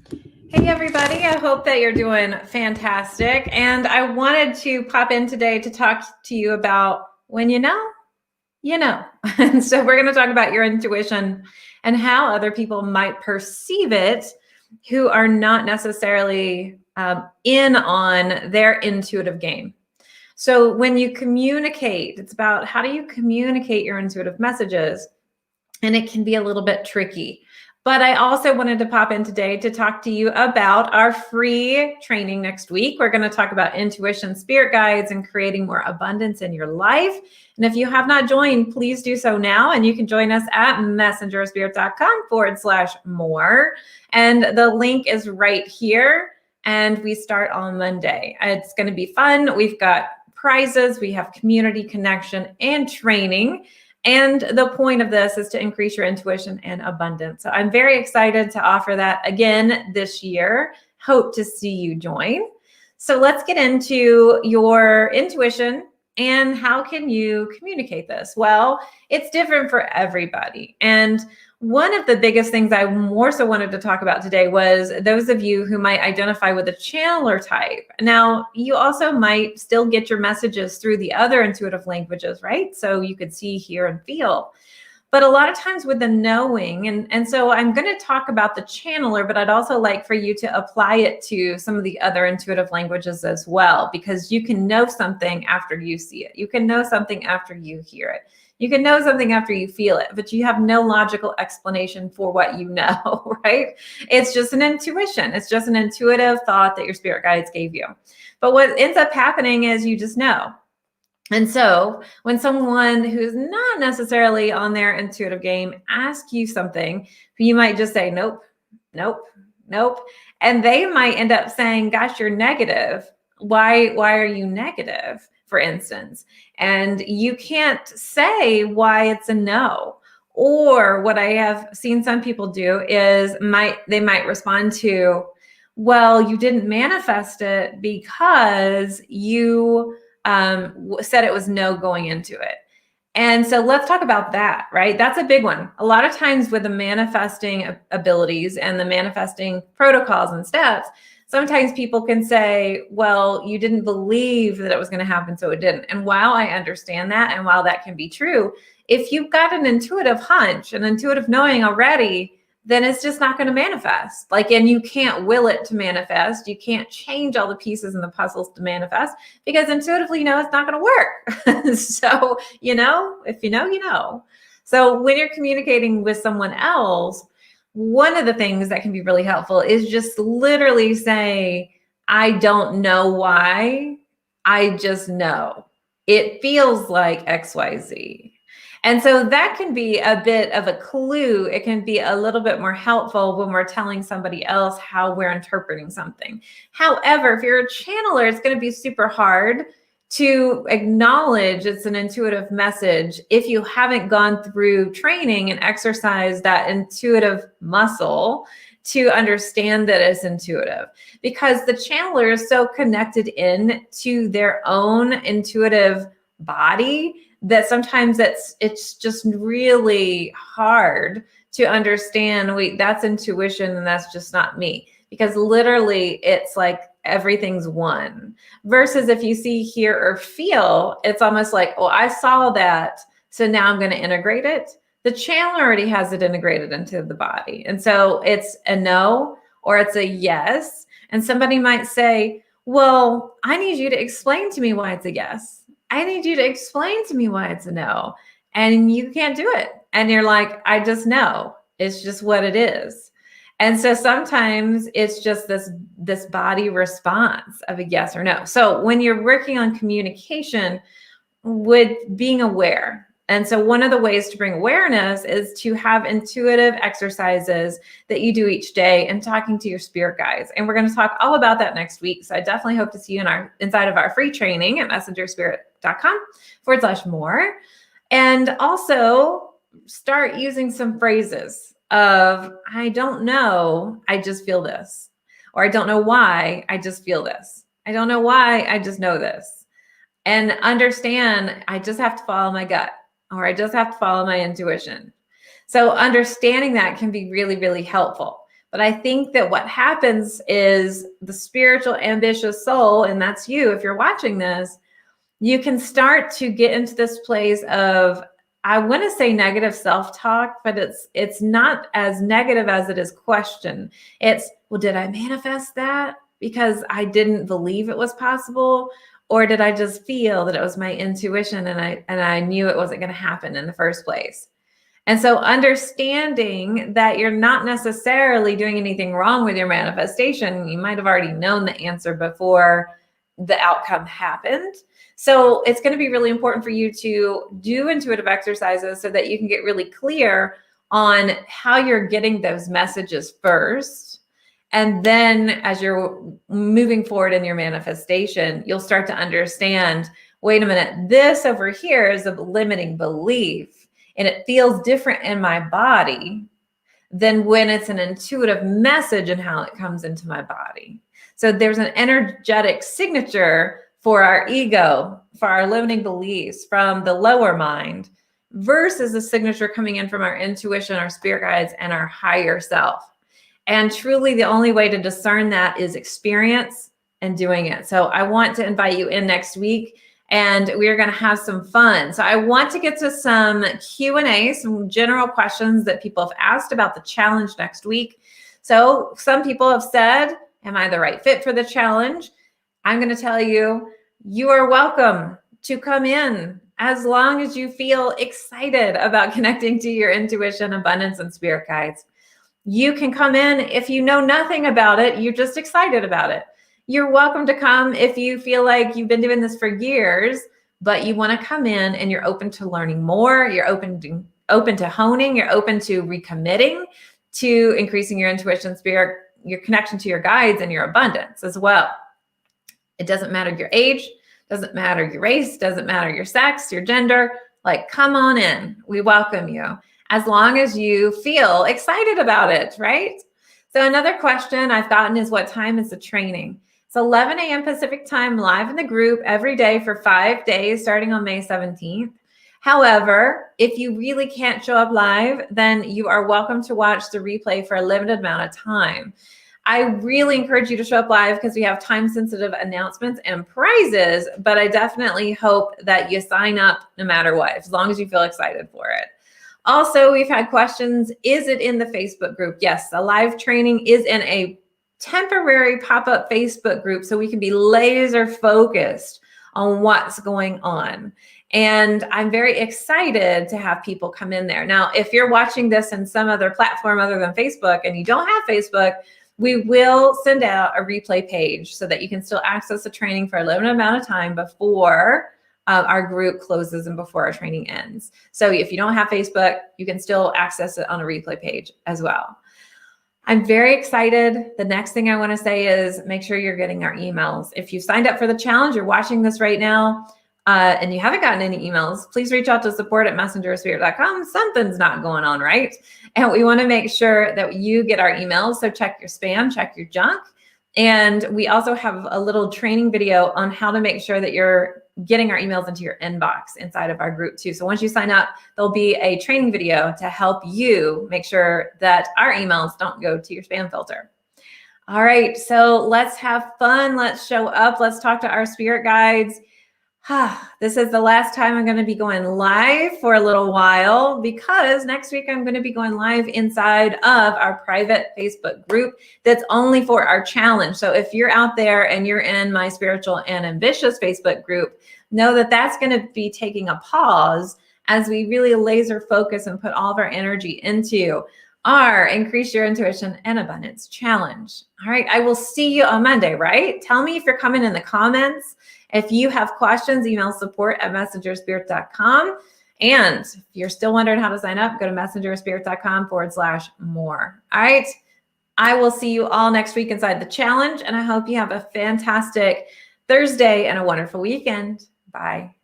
Hey everybody, I hope that you're doing fantastic. And I wanted to pop in today to talk to you about when you know, you know. And so we're going to talk about your intuition and how other people might perceive it who are not necessarily in on their intuitive game. So when you communicate, it's about how do you communicate your intuitive messages? And it can be a little bit tricky. But I also wanted to pop in today to talk to you about our free training next week. We're going to talk about intuition, spirit guides, and creating more abundance in your life. And if you have not joined, please do so now. And you can join us at messengerspirit.com/more. And the link is right here. And we start on Monday. It's going to be fun. We've got prizes, we have community connection and training. And the point of this is to increase your intuition and abundance. So I'm very excited to offer that again this year. Hope to see you join. So let's get into your intuition and how can you communicate this? Well, it's different for everybody. And one of the biggest things I more so wanted to talk about today was those of you who might identify with a channeler type. Now, you also might still get your messages through the other intuitive languages, right? So you could see, hear, and feel. But a lot of times with the knowing, and so I'm going to talk about the channeler, but I'd also like for you to apply it to some of the other intuitive languages as well, because you can know something after you see it. You can know something after you hear it. You can know something after you feel it, but you have no logical explanation for what you know, right? It's just an intuition. It's just an intuitive thought that your spirit guides gave you. But what ends up happening is you just know. And so when someone who's not necessarily on their intuitive game asks you something, you might just say, nope, nope, nope. And they might end up saying, gosh, you're negative. Why are you negative, for instance? And you can't say why it's a no. Or what I have seen some people do is they might respond to, well, you didn't manifest it because you said it was no going into it. And so let's talk about that, right? That's a big one. A lot of times with the manifesting abilities and the manifesting protocols and steps, sometimes people can say, well, you didn't believe that it was going to happen, so it didn't. And while I understand that, and while that can be true, if you've got an intuitive hunch, an intuitive knowing already, then it's just not going to manifest. And you can't will it to manifest. You can't change all the pieces and the puzzles to manifest because intuitively, it's not going to work. So, if you know, you know. So when you're communicating with someone else, one of the things that can be really helpful is just literally say, I don't know why. I just know. It feels like XYZ. And so that can be a bit of a clue. It can be a little bit more helpful when we're telling somebody else how we're interpreting something. However, if you're a channeler, it's going to be super hard to acknowledge it's an intuitive message if you haven't gone through training and exercised that intuitive muscle to understand that it's intuitive, because the channeler is so connected in to their own intuitive body that sometimes it's just really hard to understand, wait, that's intuition and that's just not me. Because literally it's like everything's one. Versus if you see, hear, or feel, it's almost like, oh, I saw that, so now I'm going to integrate it. The channeler already has it integrated into the body. And so it's a no or it's a yes. And somebody might say, well, I need you to explain to me why it's a yes. I need you to explain to me why it's a no. And you can't do it. And you're like, I just know. It's just what it is. And so sometimes it's just this body response of a yes or no. So when you're working on communication with being aware, and so one of the ways to bring awareness is to have intuitive exercises that you do each day and talking to your spirit guides. And we're going to talk all about that next week. So I definitely hope to see you inside of our free training at messengerspirit.com/more. And also start using some phrases of, I don't know, I just feel this. Or I don't know why, I just feel this. I don't know why, I just know this. And understand, I just have to follow my gut, or I just have to follow my intuition. So understanding that can be really, really helpful. But I think that what happens is the spiritual, ambitious soul, and that's you if you're watching this, you can start to get into this place of, I want to say negative self-talk, but it's not as negative as it is question. It's, well, did I manifest that because I didn't believe it was possible? Or did I just feel that it was my intuition and I knew it wasn't going to happen in the first place? And so understanding that you're not necessarily doing anything wrong with your manifestation, you might have already known the answer before the outcome happened. So it's going to be really important for you to do intuitive exercises so that you can get really clear on how you're getting those messages first. And then as you're moving forward in your manifestation, you'll start to understand, wait a minute, this over here is a limiting belief, and it feels different in my body than when it's an intuitive message and how it comes into my body. So there's an energetic signature for our ego, for our limiting beliefs from the lower mind versus a signature coming in from our intuition, our spirit guides, and our higher self. And truly the only way to discern that is experience and doing it. So I want to invite you in next week, and we're going to have some fun. So I want to get to some Q&A, some general questions that people have asked about the challenge next week. So some people have said, am I the right fit for the challenge? I'm going to tell you, you are welcome to come in as long as you feel excited about connecting to your intuition, abundance, and spirit guides. You can come in if you know nothing about it, you're just excited about it. You're welcome to come if you feel like you've been doing this for years, but you want to come in and you're open to learning more, you're open to honing, you're open to recommitting to increasing your intuition, spirit, your connection to your guides, and your abundance as well. It doesn't matter your age, doesn't matter your race, doesn't matter your sex, your gender. Like, come on in. We welcome you as long as you feel excited about it, right? So another question I've gotten is, what time is the training? It's 11 a.m. Pacific time, live in the group every day for 5 days, starting on May 17th. However, if you really can't show up live, then you are welcome to watch the replay for a limited amount of time. I really encourage you to show up live because we have time-sensitive announcements and prizes, but I definitely hope that you sign up no matter what, as long as you feel excited for it. Also, we've had questions, is it in the Facebook group? Yes, the live training is in a temporary pop-up Facebook group so we can be laser focused on what's going on. And I'm very excited to have people come in there. Now, if you're watching this in some other platform other than Facebook and you don't have Facebook, we will send out a replay page so that you can still access the training for a limited amount of time before our group closes and before our training ends. So if you don't have Facebook, you can still access it on a replay page as well. I'm very excited. The next thing I want to say is make sure you're getting our emails. If you signed up for the challenge, you're watching this right now, and you haven't gotten any emails, please reach out to support@messengerspirit.com. Something's not going on right. And we want to make sure that you get our emails. So check your spam, check your junk. And we also have a little training video on how to make sure that you're getting our emails into your inbox inside of our group too. So once you sign up, there'll be a training video to help you make sure that our emails don't go to your spam filter. All right, so let's have fun. Let's show up. Let's talk to our spirit guides. This is the last time I'm going to be going live for a little while because next week I'm going to be going live inside of our private Facebook group that's only for our challenge. So if you're out there and you're in my Spiritual and Ambitious Facebook group, know that that's going to be taking a pause as we really laser focus and put all of our energy into our Increase Your Intuition and Abundance Challenge. All right, I will see you on Monday, right? Tell me if you're coming in the comments. If you have questions, email support@messengerspirit.com. And if you're still wondering how to sign up, go to messengerspirit.com/more. All right, I will see you all next week inside the challenge, and I hope you have a fantastic Thursday and a wonderful weekend. Bye.